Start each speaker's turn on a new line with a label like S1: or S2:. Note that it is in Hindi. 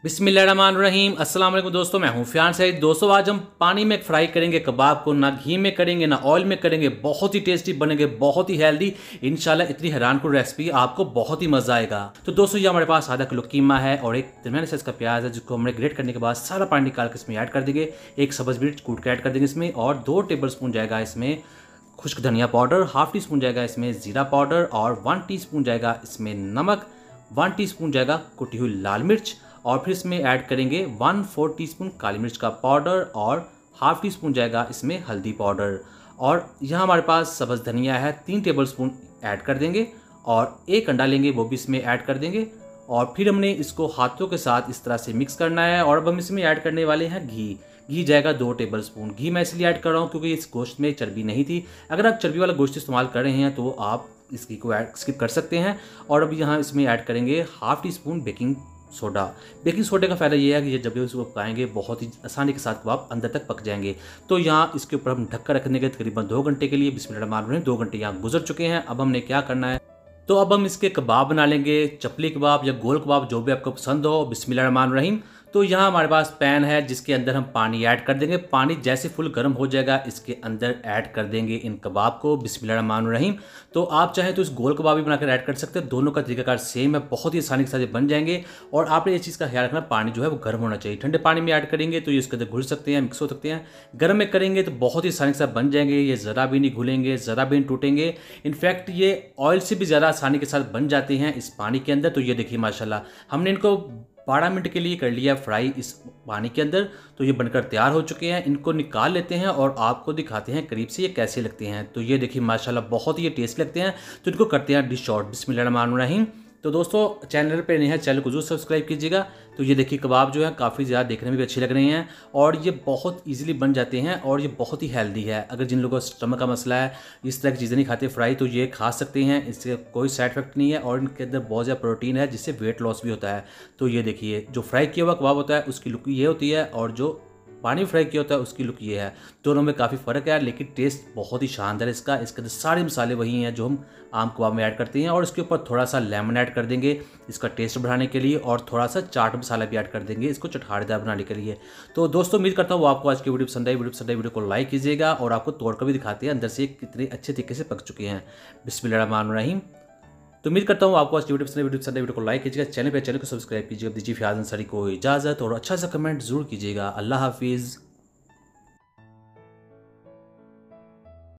S1: बिस्मिल्लाहिर्रहमानिर्रहीम। अस्सलाम वालेकुम दोस्तों, मैं हूं फ़ियान सईद। दोस्तों आज हम पानी में फ्राई करेंगे कबाब को, ना घी में करेंगे ना ऑयल में करेंगे। बहुत ही टेस्टी बनेंगे, बहुत ही हेल्दी। इंशाल्लाह इतनी हैरानकुन रेसिपी, आपको बहुत ही मजा आएगा। तो दोस्तों ये हमारे पास आधा किलो कीमा है और एक दरमियाने साइज का प्याज है, जिसको हमने ग्रेट करने के बाद सारा पानी निकाल के इसमें ऐड कर देंगे। एक सब्ज़ मिर्च कूट के ऐड कर देंगे इसमें, और 2 टेबल स्पून जाएगा इसमें खुश्क धनिया पाउडर, हाफ टी स्पून जाएगा इसमें ज़ीरा पाउडर, और 1 टीस्पून जाएगा इसमें नमक, 1 टीस्पून जाएगा कुटी हुई लाल मिर्च, और फिर इसमें ऐड करेंगे 1/4 टीस्पून काली मिर्च का पाउडर, और हाफ टी स्पून जाएगा इसमें हल्दी पाउडर। और यहाँ हमारे पास सब्ज़ धनिया है, 3 टेबल स्पून ऐड कर देंगे, और 1 अंडा लेंगे वो भी इसमें ऐड कर देंगे। और फिर हमने इसको हाथों के साथ इस तरह से मिक्स करना है। और अब हम इसमें ऐड करने वाले हैं घी जाएगा 2 टेबल स्पून। घी मैं इसलिए ऐड कर रहा हूँ क्योंकि इस गोश्त में चर्बी नहीं थी। अगर आप चर्बी वाला गोश्त इस्तेमाल कर रहे हैं तो आप इस घी को स्किप कर सकते हैं। और अब यहाँ इसमें ऐड करेंगे half tea spoon baking soda. Baking सोडे का फ़ायदा ये है कि ये जब भी उसको पकाएंगे बहुत ही आसानी के साथ कबाब अंदर तक पक जाएंगे। तो यहाँ इसके ऊपर हम ढककर रखने के तकरीबन 2 घंटे के लिए। बिस्मिल्लाह, 2 घंटे यहाँ गुजर चुके हैं। अब हमने क्या करना है, तो अब हम इसके कबाब बना लेंगे, चपली कबाब या गोल कबाब, जो भी आपको पसंद हो। बिस्मिल्लाहिर्रहमानिर्रहीम। तो यहाँ हमारे पास पैन है जिसके अंदर हम पानी ऐड कर देंगे। पानी जैसे फुल गर्म हो जाएगा इसके अंदर ऐड कर देंगे इन कबाब को। बिस्मिल्लाहिर्रहमानिर्रहीम। तो आप चाहें तो इस गोल कबाब भी बनाकर ऐड कर सकते हैं। दोनों का तरीकाकार सेम है, बहुत ही आसानी के साथ ये बन जाएंगे। और आपने इस चीज़ का ख्याल रखना, पानी जो है वो गर्म होना चाहिए। ठंडे पानी में ऐड करेंगे तो ये इसके अंदर घुल सकते हैं, मिक्स हो सकते हैं। गर्म में करेंगे तो बहुत ही आसानी के साथ बन जाएंगे। ये ज़रा भी नहीं घुलेंगे, ज़रा भी नहीं टूटेंगे। इनफैक्ट ये ऑयल से भी ज़्यादा आसानी के साथ बन जाते हैं इस पानी के अंदर। तो ये देखिए माशाल्लाह, हमने इनको 12 मिनट के लिए कर लिया फ्राई इस पानी के अंदर। तो ये बनकर तैयार हो चुके हैं। इनको निकाल लेते हैं और आपको दिखाते हैं करीब से ये कैसे लगते हैं। तो ये देखिए माशाल्लाह बहुत ही ये टेस्ट लगते हैं। तो इनको करते हैं डिश आउट। बिस्मिल्लाहिर्रहमानिर्रहीम। तो दोस्तों चैनल पे नहीं है, चैनल को जरूर सब्सक्राइब कीजिएगा। तो ये देखिए कबाब जो है काफ़ी ज़्यादा देखने में भी अच्छे लग रहे हैं, और ये बहुत इजीली बन जाते हैं, और ये बहुत ही हेल्दी है। अगर जिन लोगों को स्टमक का मसला है, इस तरह की चीज़ें नहीं खाते फ्राई, तो ये खा सकते हैं। इससे कोई साइड इफेक्ट नहीं है, और इनके अंदर बहुत ज़्यादा प्रोटीन है जिससे वेट लॉस भी होता है। तो ये देखिए जो फ्राई किया हुआ कबाब होता है उसकी लुक ये होती है, और जो पानी फ्राई किया होता है उसकी लुक ये है। दोनों में काफ़ी फ़र्क है, लेकिन टेस्ट बहुत ही शानदार है इसका। इसके अंदर सारे मसाले वही हैं जो हम आम कबाब में ऐड करते हैं, और इसके ऊपर थोड़ा सा लेमन ऐड कर देंगे इसका टेस्ट बढ़ाने के लिए, और थोड़ा सा चाट मसाला भी ऐड कर देंगे इसको चटखारेदार बनाने के लिए। तो दोस्तों उम्मीद करता हूँ आपको आज की वीडियो पसंद आई। वीडियो को लाइक कीजिएगा, और आपको तोड़ कर भी दिखाते हैं अंदर से कितने अच्छे तरीके से पक चुके हैं। बिस्मिल्लाहिर्रहमानिर्रहीम। तो उम्मीद करता हूँ आपको आज की वीडियो पसंद है। वीडियो को लाइक कीजिएगा, चैनल को सब्सक्राइब कीजिएगा। दीजिए फ़ियाज़ अंसारी को इजाज़त, और अच्छा सा कमेंट जरूर कीजिएगा। अल्लाह हाफिज़।